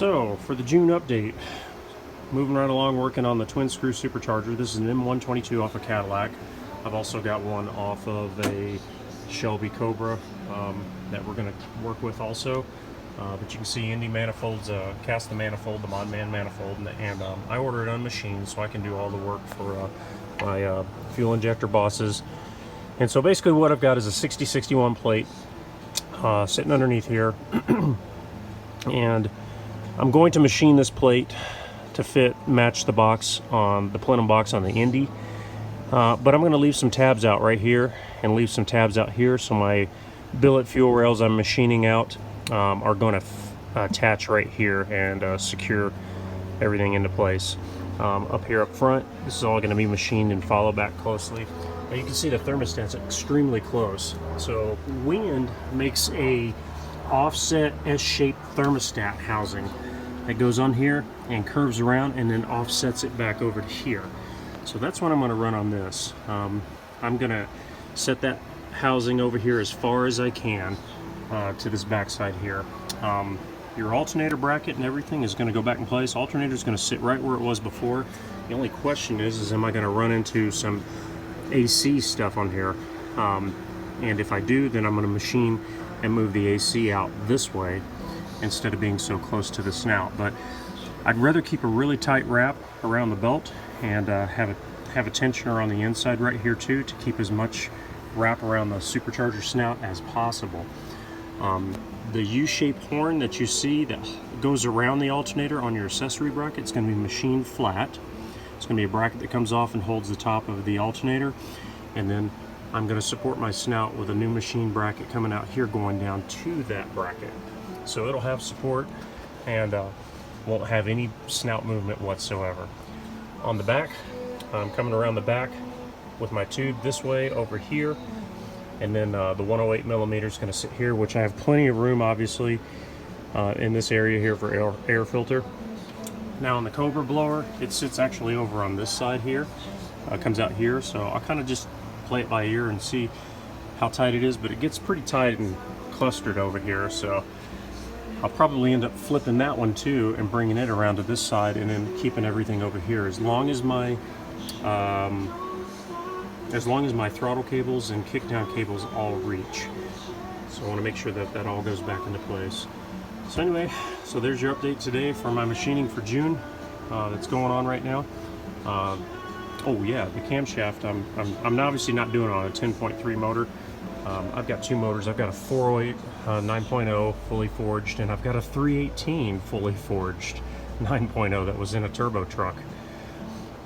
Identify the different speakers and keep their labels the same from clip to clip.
Speaker 1: So for the June update, moving right along, working on the twin screw supercharger. This is an M122 off a Cadillac. I've also got one off of a Shelby Cobra that we're going to work with also. But you can see Indy manifolds, cast the manifold, the Modman manifold, and I order it unmachined so I can do all the work for my fuel injector bosses. And so basically what I've got is a 6061 plate sitting underneath here. And I'm going to machine this plate to match the box on the plenum box on the Indy. But I'm going to leave some tabs out right here and leave some tabs out here, so my billet fuel rails I'm machining out are going to attach right here and secure everything into place. Up here up front, this is all going to be machined and follow back closely. Now you can see the thermostat's extremely close. So Wind makes a offset S-shaped thermostat housing that goes on here and curves around and then offsets it back over to here. So that's what I'm going to run on this. I'm going to set that housing over here as far as I can to this backside here. Your alternator bracket and everything is going to go back in place. Alternator is going to sit right where it was before. The only question is am I going to run into some AC stuff on here? And if I do, then I'm going to machine and move the AC out this way instead of being so close to the snout. But I'd rather keep a really tight wrap around the belt and have a tensioner on the inside right here too, to keep as much wrap around the supercharger snout as possible. The U-shaped horn that you see that goes around the alternator on your accessory bracket is going to be machined flat. It's going to be a bracket that comes off and holds the top of the alternator, and then I'm going to support my snout with a new machine bracket coming out here going down to that bracket. So it'll have support and won't have any snout movement whatsoever. On the back, I'm coming around the back with my tube this way over here, and then the 108 millimeter is going to sit here, which I have plenty of room obviously in this area here for air filter. Now on the Cobra blower, it sits actually over on this side here. Comes out here, so I'll kind of just play it by ear and see how tight it is, but it gets pretty tight and clustered over here, so I'll probably end up flipping that one too and bringing it around to this side and then keeping everything over here, as long as my throttle cables and kickdown cables all reach. So I want to make sure that that all goes back into place. So anyway, so there's your update today for my machining for June that's going on right now. Oh yeah, the camshaft, I'm obviously not doing it on a 10.3 motor. I've got two motors. I've got a 408 9.0 fully forged, and I've got a 318 fully forged 9.0 that was in a turbo truck.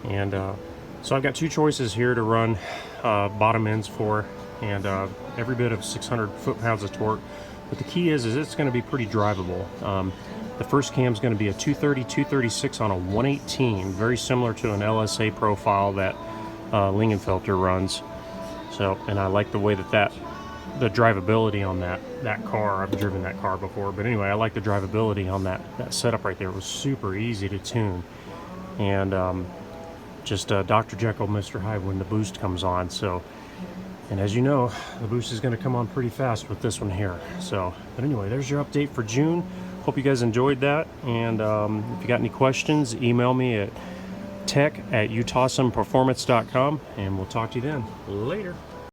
Speaker 1: And so I've got two choices here to run bottom ends for, and every bit of 600 foot-pounds of torque. But the key is it's going to be pretty drivable. The first cam is going to be a 230, 236 on a 118, very similar to an LSA profile that Lingenfelter runs. So, and I like the way that the drivability on that car. I've driven that car before, but anyway, I like the drivability on that setup right there. It was super easy to tune, and just Dr. Jekyll, Mr. Hyde when the boost comes on. So, and as you know, the boost is going to come on pretty fast with this one here. So, but anyway, there's your update for June. Hope you guys enjoyed that, and if you got any questions, email me at tech@utahsomeperformance.com, and we'll talk to you then. Later.